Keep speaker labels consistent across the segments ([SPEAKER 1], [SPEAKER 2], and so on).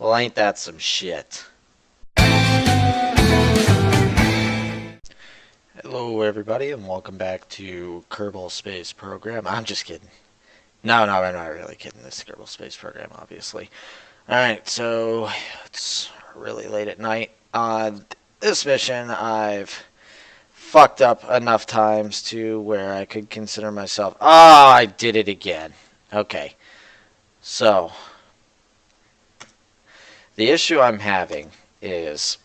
[SPEAKER 1] Well, ain't that some shit? Hello, everybody, and welcome back to Kerbal Space Program. I'm just kidding. No, I'm not really kidding. This is Kerbal Space Program, obviously. Alright, so it's really late at night. On this mission, I've fucked up enough times to where I could consider myself... Oh, I did it again. Okay. So, the issue I'm having is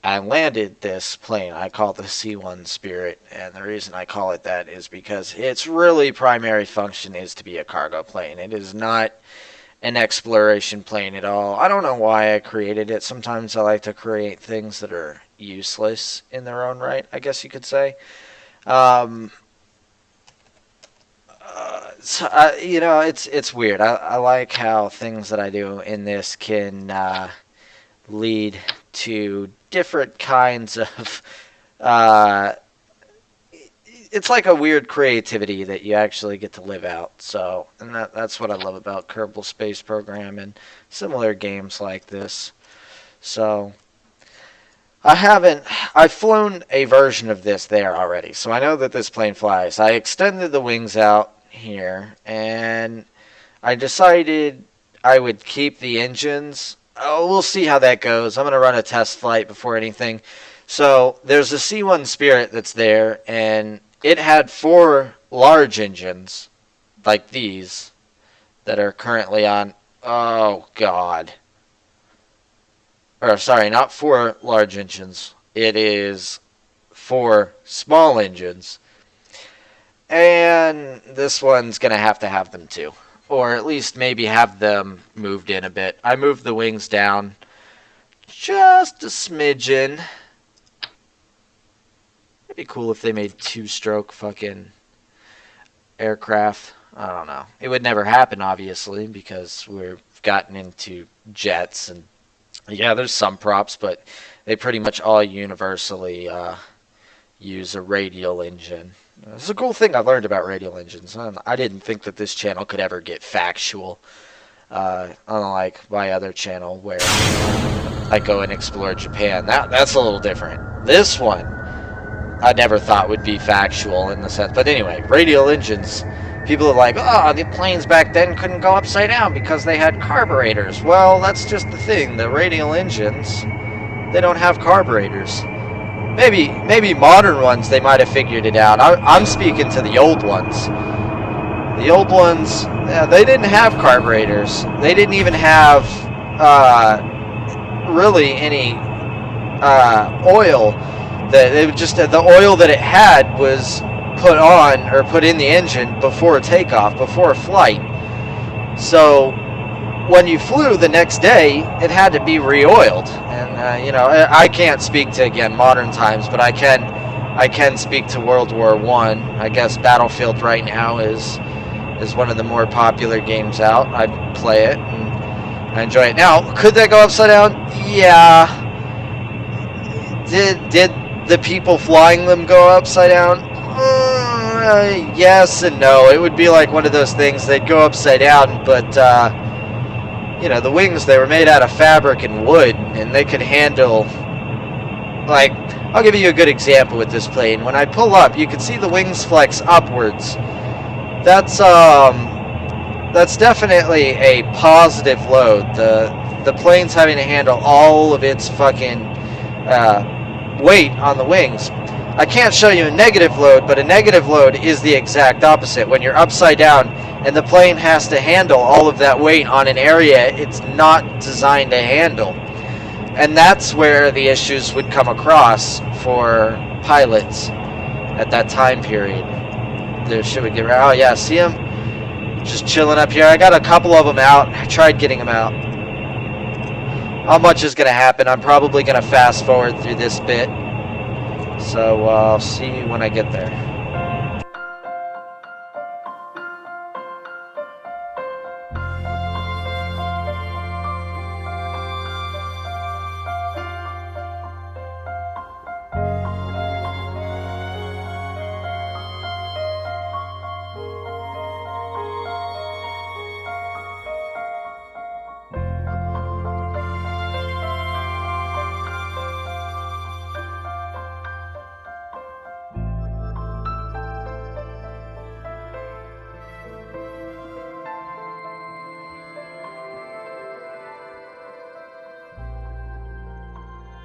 [SPEAKER 1] I landed this plane. I call it the C1 Spirit, and the reason I call it that is because its really primary function is to be a cargo plane. It is not an exploration plane at all. I don't know why I created it. Sometimes I like to create things that are useless in their own right, I guess you could say. It's weird. I like how things that I do in this can lead to different kinds of it's like a weird creativity that you actually get to live out. So, and that's what I love about Kerbal Space Program and similar games like this. So, I've flown a version of this there already, so I know that this plane flies. I extended the wings out here, and I decided I would keep the engines. Oh, we'll see how that goes. I'm going to run a test flight before anything. So there's a C1 Spirit that's there, and it had 4 large engines, like these, that are currently on... Oh, God. Or, sorry, not 4 large engines. It is 4 small engines. And this one's going to have them too. Or at least maybe have them moved in a bit. I moved the wings down just a smidgen. It'd be cool if they made 2-stroke fucking aircraft. I don't know. It would never happen, obviously, because we've gotten into jets. And yeah, there's some props, but they pretty much all universally use a radial engine. This is a cool thing I learned about radial engines. I didn't think that this channel could ever get factual, unlike my other channel where I go and explore Japan. That's a little different. This one, I never thought would be factual in the sense. But anyway, radial engines, people are like, oh, the planes back then couldn't go upside down because they had carburetors. Well, that's just the thing. The radial engines, they don't have carburetors. Maybe modern ones, they might have figured it out. I'm speaking to the old ones. The old ones, yeah, they didn't have carburetors. They didn't even have really any oil. The oil that it had was put on or put in the engine before takeoff, before flight. So when you flew the next day, it had to be re-oiled. And I can't speak to, again, modern times, but I can speak to World War I guess Battlefield right now is one of the more popular games out. I play it and I enjoy it. Now, could that go upside down? Yeah. Did the people flying them go upside down? Yes and no. It would be like one of those things. They'd go upside down, but the wings, they were made out of fabric and wood, and they could handle, like, I'll give you a good example with this plane. When I pull up, you can see the wings flex upwards. That's definitely a positive load. The plane's having to handle all of its fucking weight on the wings. I can't show you a negative load, but a negative load is the exact opposite. When you're upside down and the plane has to handle all of that weight on an area it's not designed to handle. And that's where the issues would come across for pilots at that time period. Oh yeah, see them? Just chilling up here. I got a couple of them out. I tried getting them out. How much is going to happen? I'm probably going to fast forward through this bit. So I'll see you when I get there.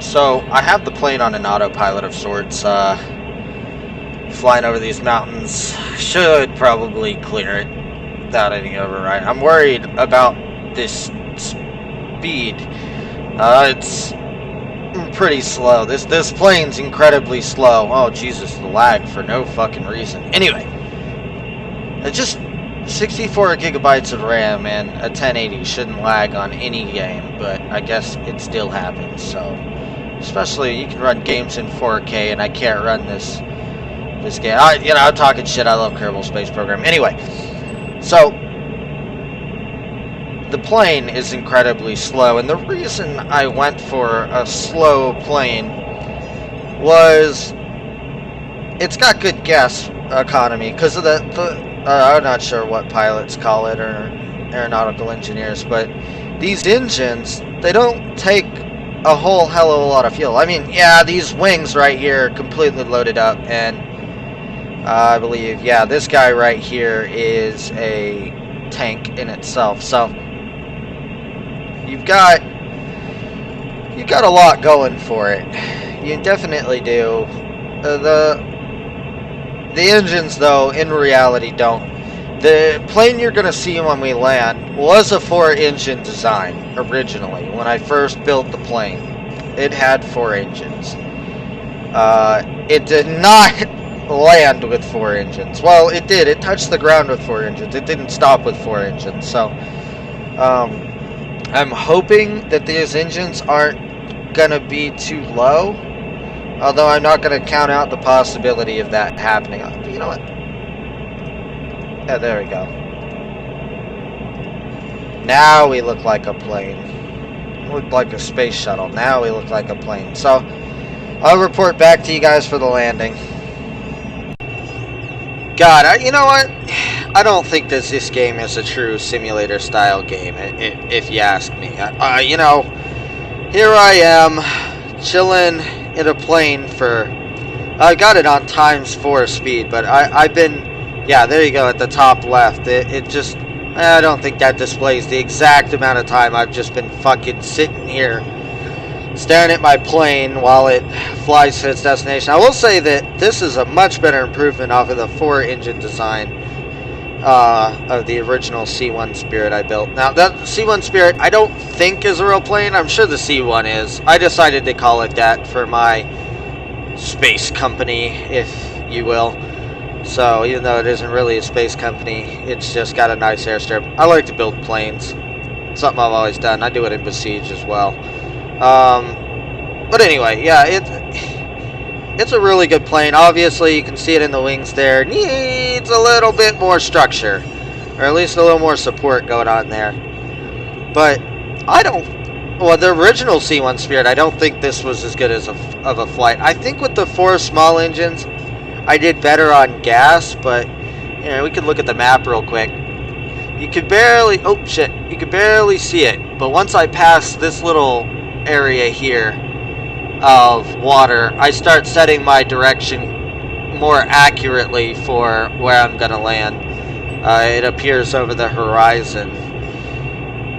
[SPEAKER 2] So, I have the plane on an autopilot of sorts, flying over these mountains. Should probably clear it without any override. I'm worried about this speed. It's pretty slow. This plane's incredibly slow. Oh, Jesus, the lag for no fucking reason. Anyway, it's just 64 gigabytes of RAM and a 1080 shouldn't lag on any game, but I guess it still happens, so... Especially, you can run games in 4K, and I can't run this game. I'm talking shit. I love Kerbal Space Program. Anyway, so the plane is incredibly slow, and the reason I went for a slow plane was it's got good gas economy because of I'm not sure what pilots call it or aeronautical engineers, but these engines, they don't take a whole hell of a lot of fuel. I mean, yeah, these wings right here are completely loaded up, and I believe, yeah, this guy right here is a tank in itself. So you've got a lot going for it. You definitely do. The engines, though, in reality, don't. The plane you're going to see when we land was a 4-engine design originally. When I first built the plane, it had 4 engines. It did not land with 4 engines. Well, it did. It touched the ground with 4 engines. It didn't stop with 4 engines. So, I'm hoping that these engines aren't going to be too low. Although I'm not going to count out the possibility of that happening. You know what? Yeah, there we go. Now we look like a plane. We look like a space shuttle. Now we look like a plane. So, I'll report back to you guys for the landing. God, you know what? I don't think this game is a true simulator style game, if you ask me. You know, here I am, chilling in a plane for... I got it on ×4 speed, but I've been... Yeah, there you go, at the top left. It just... I don't think that displays the exact amount of time I've just been fucking sitting here staring at my plane while it flies to its destination. I will say that this is a much better improvement off of the 4-engine design of the original C1 Spirit I built. Now, that C1 Spirit I don't think is a real plane. I'm sure the C1 is. I decided to call it that for my space company, if you will. So, even though it isn't really a space company, it's just got a nice airstrip. I like to build planes. Something I've always done. I do it in Besiege as well. But anyway, yeah, it's a really good plane. Obviously, you can see it in the wings there. Needs a little bit more structure, or at least a little more support going on there. But I don't... Well, the original C1 Spirit, I don't think this was as good as of a flight. I think with the 4 small engines, I did better on gas, but, you know, we could look at the map real quick. You could barely... Oh, shit. You could barely see it. But once I pass this little area here of water, I start setting my direction more accurately for where I'm going to land. It appears over the horizon.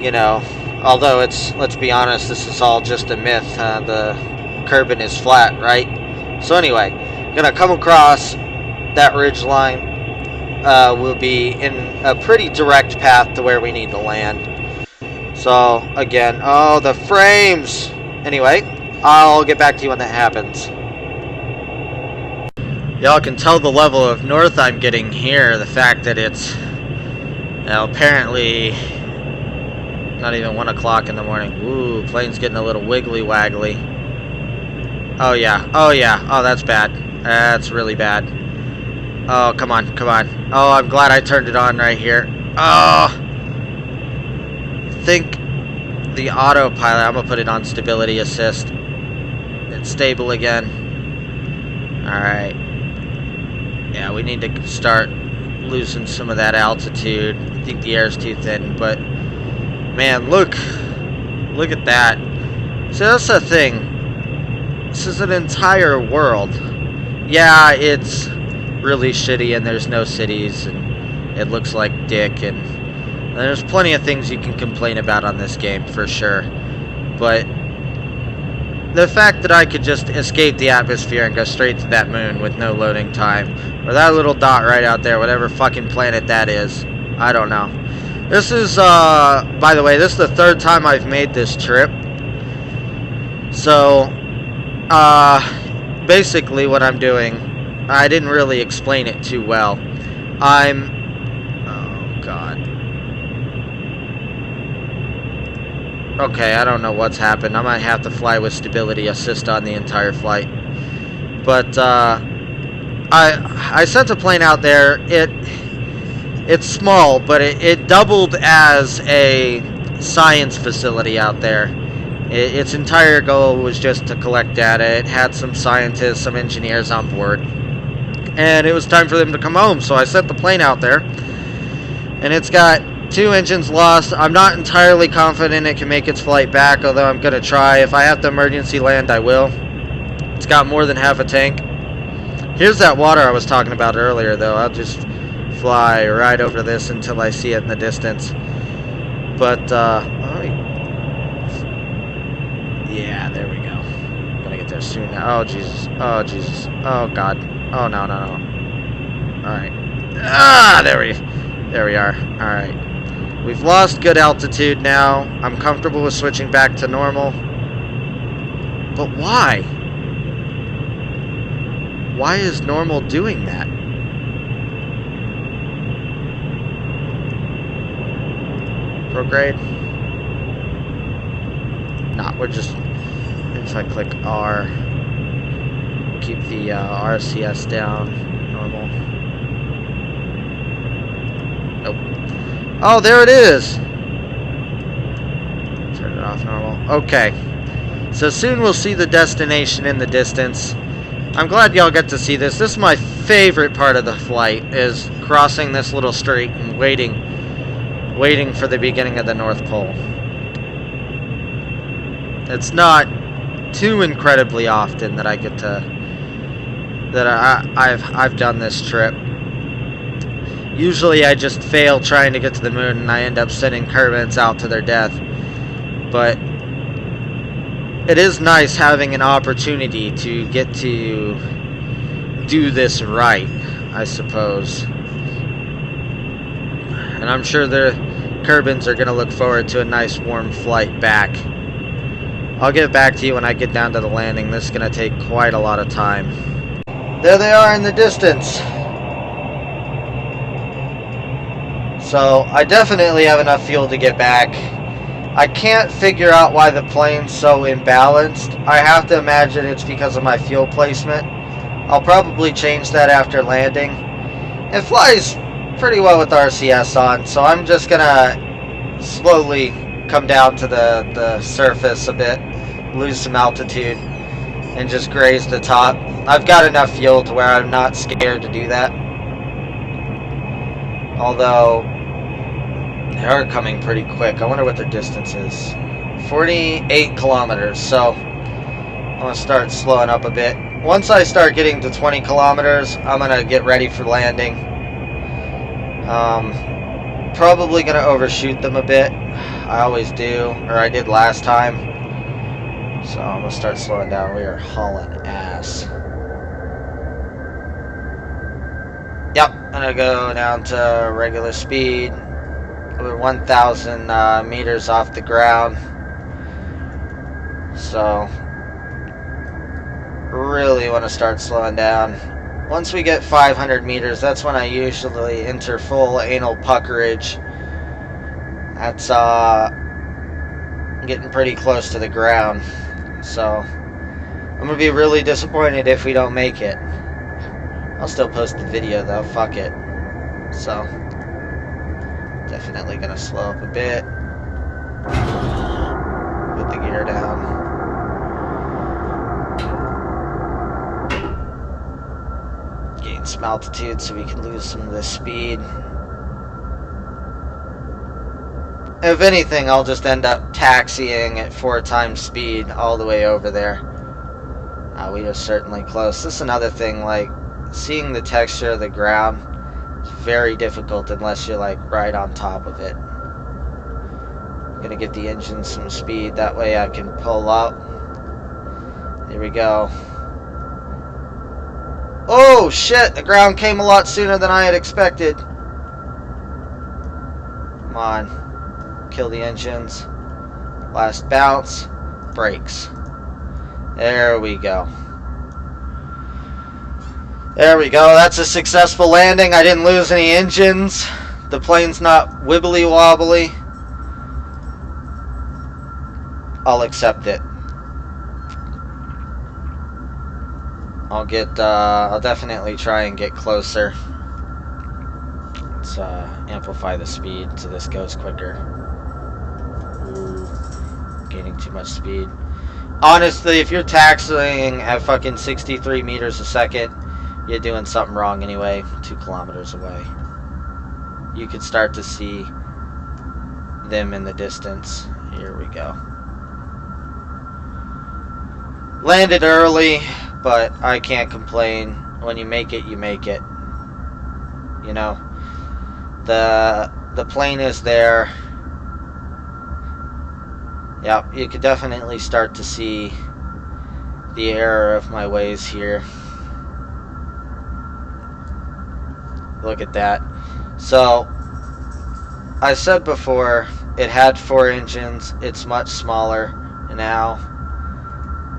[SPEAKER 2] You know, although it's... Let's be honest, this is all just a myth. The Kerbin is flat, right? So anyway... Gonna come across that ridge line. We'll be in a pretty direct path to where we need to land. So again, oh, the frames. Anyway, I'll get back to you when that happens. Y'all can tell the level of north I'm getting here. The fact that it's apparently not even 1 o'clock in the morning. Ooh, plane's getting a little wiggly waggly. Oh yeah, oh yeah, oh that's bad. That's really bad. Oh, come on, come on. Oh, I'm glad I turned it on right here. Oh! I think the autopilot, I'm gonna put it on stability assist. It's stable again. Alright. Yeah, we need to start losing some of that altitude. I think the air's too thin, but... Man, look. Look at that. See, that's the thing. This is an entire world. Yeah, it's really shitty and there's no cities and it looks like dick and there's plenty of things you can complain about on this game for sure. But the fact that I could just escape the atmosphere and go straight to that moon with no loading time, or that little dot right out there, whatever fucking planet that is, I don't know. This is, by the way, this is the third time I've made this trip. So, basically what I'm doing, I didn't really explain it too well. Oh god. Okay, I don't know what's happened. I might have to fly with stability assist on the entire flight. But, I sent a plane out there. It's small, but it doubled as a science facility out there. Its entire goal was just to collect data. It had some scientists, some engineers on board. And it was time for them to come home, so I sent the plane out there. And it's got 2 engines lost. I'm not entirely confident it can make its flight back, although I'm going to try. If I have to emergency land, I will. It's got more than half a tank. Here's that water I was talking about earlier, though. I'll just fly right over this until I see it in the distance. But, yeah, there we go. I'm gonna get there soon now. Oh, Jesus. Oh, Jesus. Oh, God. Oh, no, no, no. Alright. Ah, there we are. Alright. We've lost good altitude now. I'm comfortable with switching back to normal. But why? Why is normal doing that? Prograde? Nah, we're just... If I click R, keep the RCS down, normal. Nope. Oh, there it is! Turn it off, normal. Okay. So soon we'll see the destination in the distance. I'm glad y'all get to see this. This is my favorite part of the flight, is crossing this little strait and waiting for the beginning of the North Pole. It's not too incredibly often that I get to I've done this trip. Usually I just fail trying to get to the moon and I end up sending Kerbals out to their death. But it is nice having an opportunity to get to do this right, I suppose. And I'm sure the Kerbals are going to look forward to a nice warm flight back. I'll get back to you when I get down to the landing. This is going to take quite a lot of time. There they are in the distance. So I definitely have enough fuel to get back. I can't figure out why the plane's so imbalanced. I have to imagine it's because of my fuel placement. I'll probably change that after landing. It flies pretty well with RCS on, so I'm just gonna slowly come down to the surface a bit, lose some altitude, and just graze the top. I've got enough fuel to where I'm not scared to do that. Although they are coming pretty quick. I wonder what their distance is. 48 kilometers, so I'm going to start slowing up a bit. Once I start getting to 20 kilometers, I'm going to get ready for landing. Probably going to overshoot them a bit. I always do, or I did last time. So I'm going to start slowing down. We are hauling ass. Yep, I'm going to go down to regular speed. We're 1,000 meters off the ground. So really want to start slowing down. Once we get 500 meters, that's when I usually enter full anal puckerage. That's getting pretty close to the ground. So I'm gonna be really disappointed if we don't make it. I'll still post the video though, fuck it. So definitely gonna slow up a bit. Put the gear down. Gain some altitude so we can lose some of this speed. If anything, I'll just end up taxiing at 4 times speed all the way over there. We are certainly close. This is another thing, like, seeing the texture of the ground is very difficult unless you're, like, right on top of it. I'm gonna give the engine some speed, that way I can pull up Here we go. Oh shit, the ground came a lot sooner than I had expected. Come on. Kill the engines. Last bounce. Brakes. There we go. There we go. That's a successful landing. I didn't lose any engines. The plane's not wibbly wobbly. I'll accept it. I'll definitely try and get closer. Let's amplify the speed so this goes quicker. Ooh, gaining too much speed. Honestly, if you're taxiing at fucking 63 meters a second, you're doing something wrong anyway. 2 kilometers away. You could start to see them in the distance. Here we go. Landed early, but I can't complain. When you make it, you make it. You know, the plane is there. Yep, you could definitely start to see the error of my ways here. Look at that. So, I said before, it had 4 engines. It's much smaller now.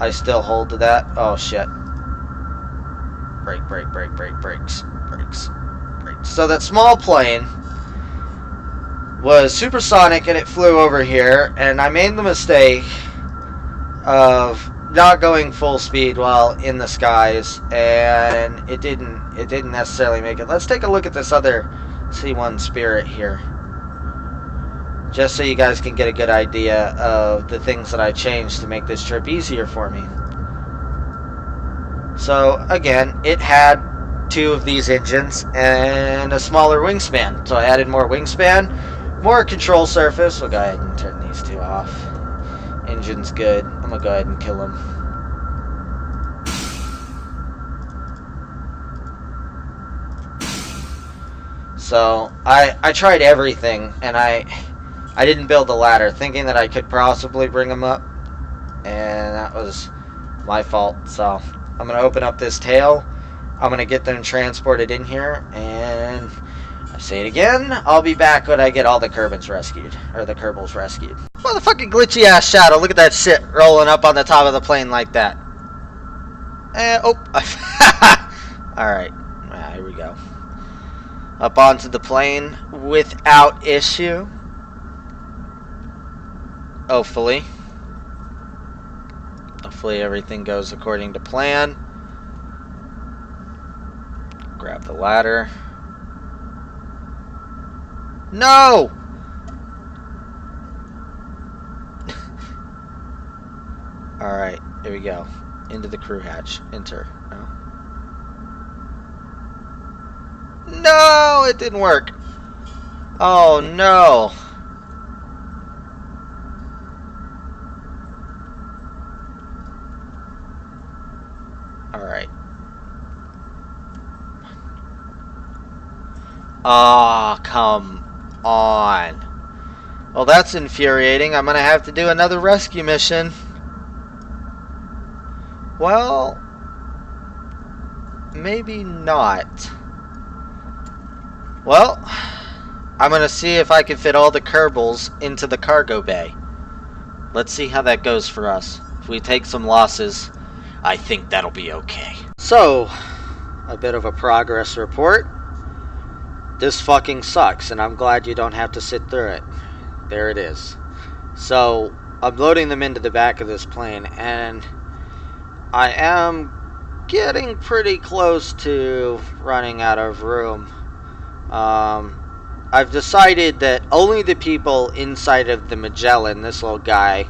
[SPEAKER 2] I still hold to that. Oh shit. Brake, brake, brake, brake, brakes, brakes, brakes. So that small plane was supersonic and it flew over here, and I made the mistake of not going full speed while in the skies, and it didn't necessarily make it. Let's take a look at this other C1 Spirit here, just so you guys can get a good idea of the things that I changed to make this trip easier for me. So again, it had 2 of these engines and a smaller wingspan, so I added more wingspan, more control surface. We'll go ahead and turn these 2 off. Engine's good. I'm gonna go ahead and kill him. So I tried everything, and I didn't build a ladder, thinking that I could possibly bring them up, and that was my fault. So I'm gonna open up this tail. I'm gonna get them transported in here, and I say it again, I'll be back when I get all the Kerbals rescued, or the Kerbals rescued. Motherfucking glitchy ass shadow! Look at that shit rolling up on the top of the plane like that. Oh, all right. Here we go. Up onto the plane without issue. Hopefully everything goes according to plan. Grab the ladder. No! Alright, here we go. Into the crew hatch. Enter. No. No! It didn't work. Oh no! Alright. Ah, come on. Well, that's infuriating. I'm gonna have to do another rescue mission. Well, maybe not. Well, I'm gonna see if I can fit all the Kerbals into the cargo bay. Let's see how that goes for us. If we take some losses, I think that'll be okay. So, a bit of a progress report. This fucking sucks, and I'm glad you don't have to sit through it. There it is. So, I'm loading them into the back of this plane, and I am getting pretty close to running out of room. I've decided that only the people inside of the Magellan, this little guy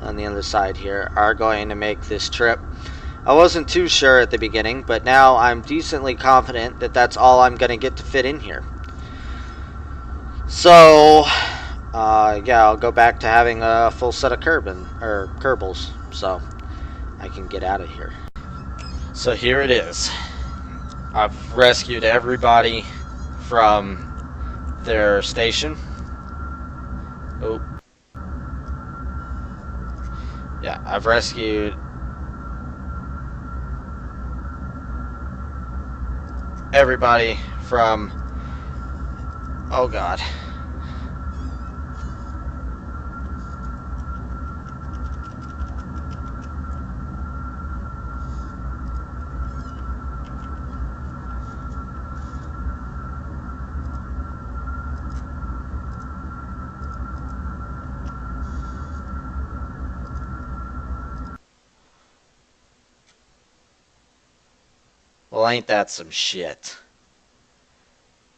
[SPEAKER 2] on the other side here, are going to make this trip. I wasn't too sure at the beginning, but now I'm decently confident that that's all I'm going to get to fit in here. So, yeah, I'll go back to having a full set of Kerbals, so I can get out of here.
[SPEAKER 1] So here it is. I've rescued everybody from their station. Oh. Yeah, I've rescued everybody from. Oh God. Well, ain't that some shit?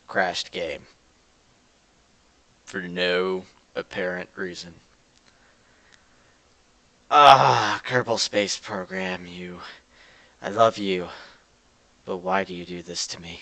[SPEAKER 1] Crashed game. For no apparent reason. Kerbal Space Program, you. I love you. But why do you do this to me?